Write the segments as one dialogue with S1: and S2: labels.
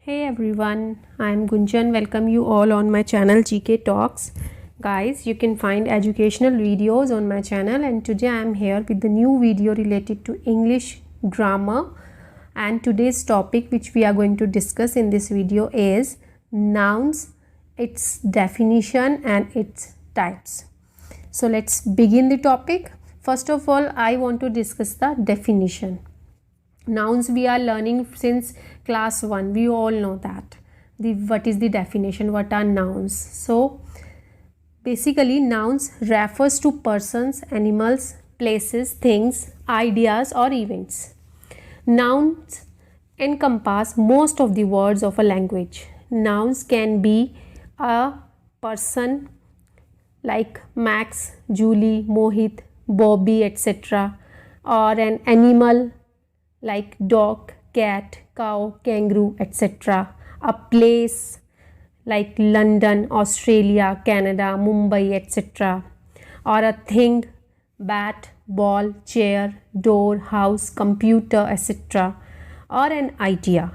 S1: Hey everyone, I'm Gunjan. Welcome you all on my channel GK Talks. Guys, you can find educational videos on my channel, and today I'm here with the new video related to English grammar. And today's topic which we are going to discuss in this video is nouns, its definition and its types. So let's begin the topic. First of all, I want to discuss the definition. Nouns we are learning since class 1. We all know that. What is the definition? What are nouns? So basically nouns refers to persons, animals, places, things, ideas or events. Nouns encompass most of the words of a language. Nouns can be a person like Max, Julie, Mohit, Bobby, etc. or an animal like dog, cat, cow, kangaroo, etc. A place like London, Australia, Canada, Mumbai, etc. or a thing, bat, ball, chair, door, house, computer, etc. or an idea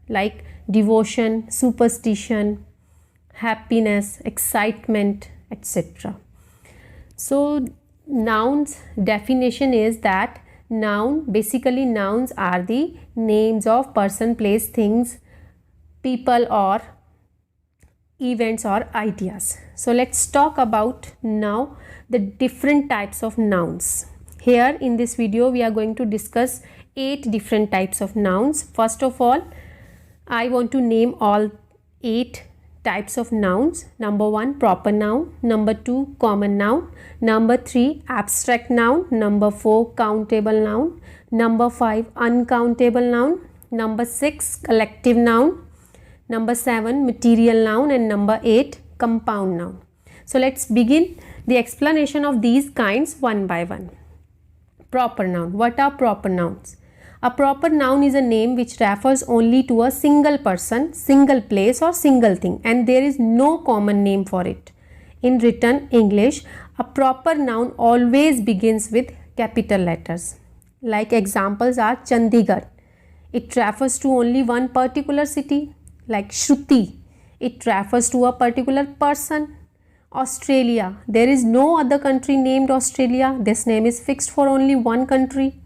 S1: like devotion, superstition, happiness, excitement, etc. So nouns definition is that basically nouns are the names of person, place, things, people or events or ideas. So let's talk about now the different types of nouns. Here in this video we are going to discuss 8 different types of nouns. First of all, I want to name all 8 types of nouns. Number 1, proper noun. Number 2, common noun. Number 3, abstract noun. Number 4, countable noun. Number 5, uncountable noun. Number 6, collective noun. Number 7, material noun. And number 8, compound noun. So let's begin the explanation of these kinds one by one. Proper noun. What are proper nouns? A proper noun is a name which refers only to a single person, single place or single thing, and there is no common name for it. In written English, a proper noun always begins with capital letters. Like examples are Chandigarh. It refers to only one particular city. Like Shruti. It refers to a particular person. Australia. There is no other country named Australia. This name is fixed for only one country.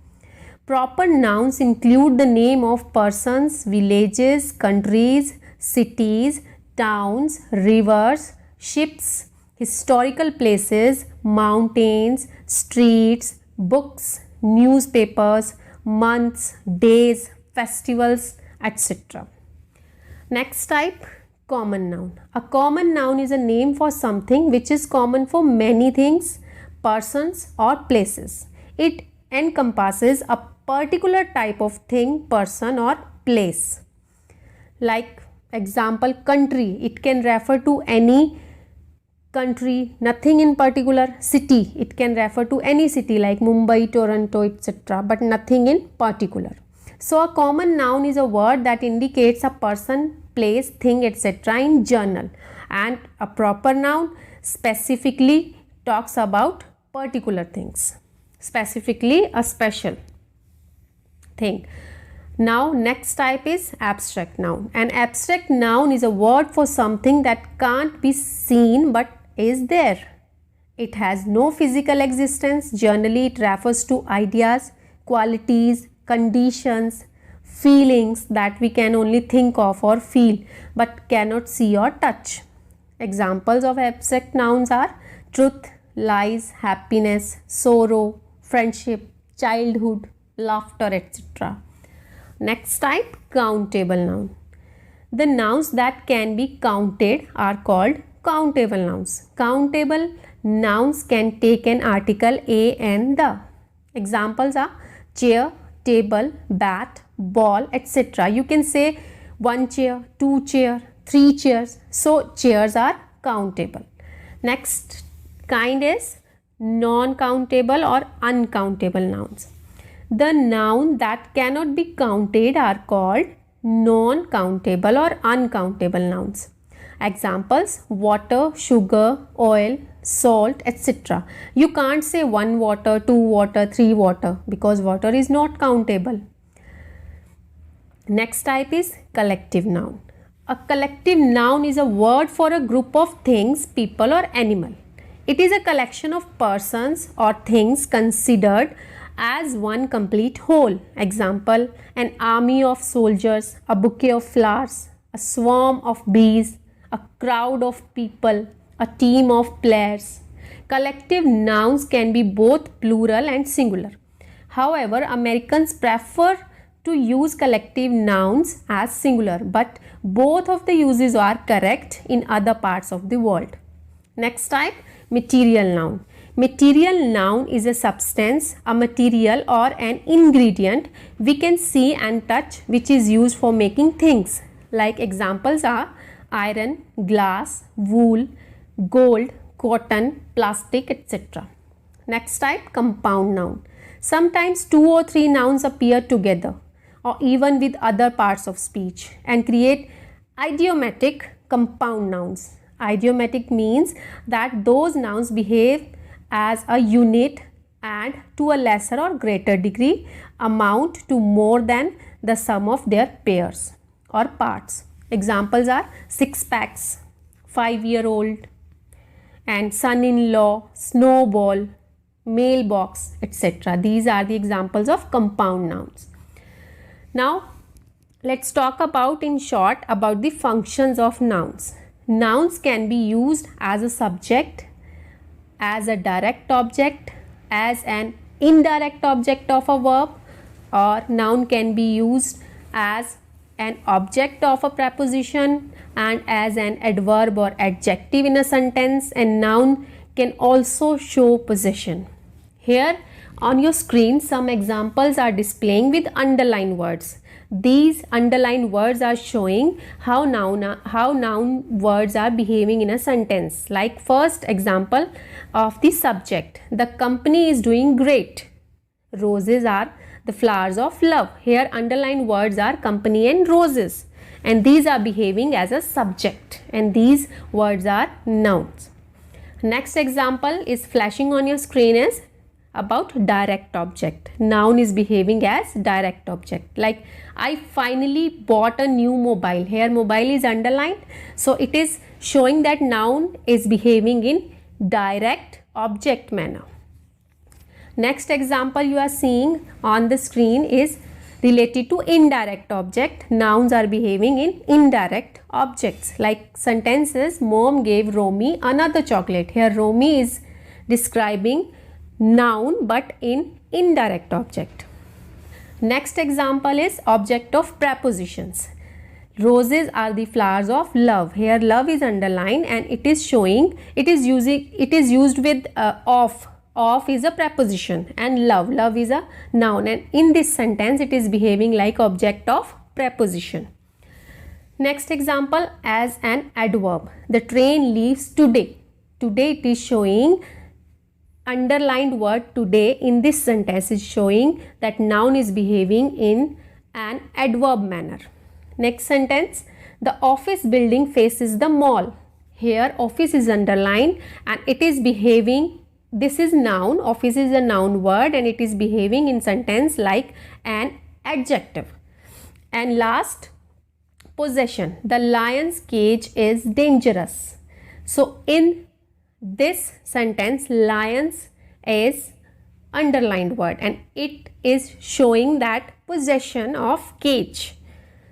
S1: Proper nouns include the name of persons, villages, countries, cities, towns, rivers, ships, historical places, mountains, streets, books, newspapers, months, days, festivals, etc. Next type, common noun. A common noun is a name for something which is common for many things, persons or places. It encompasses a particular type of thing, person or place. Like example, country. It can refer to any country, nothing in particular. City. It can refer to any city like Mumbai, Toronto, etc. but nothing in particular. So a common noun is a word that indicates a person, place, thing, etc. in general, and a proper noun specifically talks about particular things, specifically a special thing. Now next type is abstract noun. An abstract noun is a word for something that can't be seen but is there. It has no physical existence. Generally it refers to ideas, qualities, conditions, feelings that we can only think of or feel but cannot see or touch. Examples of abstract nouns are truth, lies, happiness, sorrow, friendship, childhood, laughter, etc. Next type, countable noun. The nouns that can be counted are called countable nouns. Countable nouns can take an article a and the. Examples are chair, table, bat, ball, etc. You can say 1 chair, 2 chair, 3 chairs. So chairs are countable. Next kind is non-countable or uncountable nouns. The noun that cannot be counted are called non-countable or uncountable nouns. Examples: water, sugar, oil, salt, etc. You can't say 1 water, 2 water, 3 water because water is not countable. Next type is collective noun. A collective noun is a word for a group of things, people or animal. It is a collection of persons or things considered as one complete whole. Example, an army of soldiers, a bouquet of flowers, a swarm of bees, a crowd of people, a team of players. Collective nouns can be both plural and singular. However, Americans prefer to use collective nouns as singular, but both of the uses are correct in other parts of the world. Next type, material noun. Material noun is a substance, a material or an ingredient we can see and touch which is used for making things. Like examples are iron, glass, wool, gold, cotton, plastic, etc. Next type, compound noun. Sometimes 2 or 3 nouns appear together or even with other parts of speech and create idiomatic compound nouns. Idiomatic means that those nouns behave as a unit and to a lesser or greater degree amount to more than the sum of their pairs or parts. Examples are six packs, 5-year-old, and son-in-law, snowball, mailbox, etc. These are the examples of compound nouns. Now, let's talk about in short about the functions of nouns. Nouns can be used as a subject, as a direct object, as an indirect object of a verb, or noun can be used as an object of a preposition and as an adverb or adjective in a sentence, and noun can also show possession. Here on your screen some examples are displaying with underlined words. These underlined words are showing how noun words are behaving in a sentence. Like first example of the subject, the company is doing great. Roses are the flowers of love. Here underlined words are company and roses, and these are behaving as a subject, and these words are nouns. Next example is flashing on your screen is about direct object. Noun is behaving as direct object. Like I finally bought a new mobile. Here mobile is underlined, so it is showing that noun is behaving in direct object manner. Next example you are seeing on the screen is related to indirect object. Nouns are behaving in indirect objects. Like sentences, mom gave Romy another chocolate. Here Romy is describing noun but in indirect object. Next example is object of prepositions. Roses are the flowers of love. Here love is underlined and it is showing it is used with of. Of is a preposition and love is a noun, and in this sentence it is behaving like object of preposition. Next example as an adverb. The train leaves today. Today it is showing underlined word today in this sentence is showing that noun is behaving in an adverb manner. Next sentence, the office building faces the mall. Here office is underlined and it is behaving, this is noun, office is a noun word and it is behaving in sentence like an adjective. And last, possession. The lion's cage is dangerous. So in this sentence lions is underlined word and it is showing that possession of cage.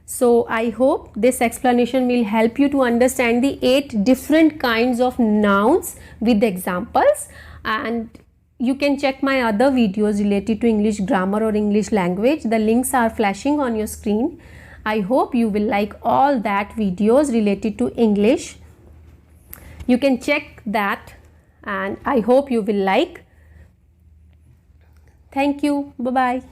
S1: So I hope this explanation will help you to understand the 8 different kinds of nouns with examples, and you can check my other videos related to English grammar or English language. The links are flashing on your screen. I hope you will like all that videos related to English. You can check that and I hope you will like. Thank you. Bye-bye.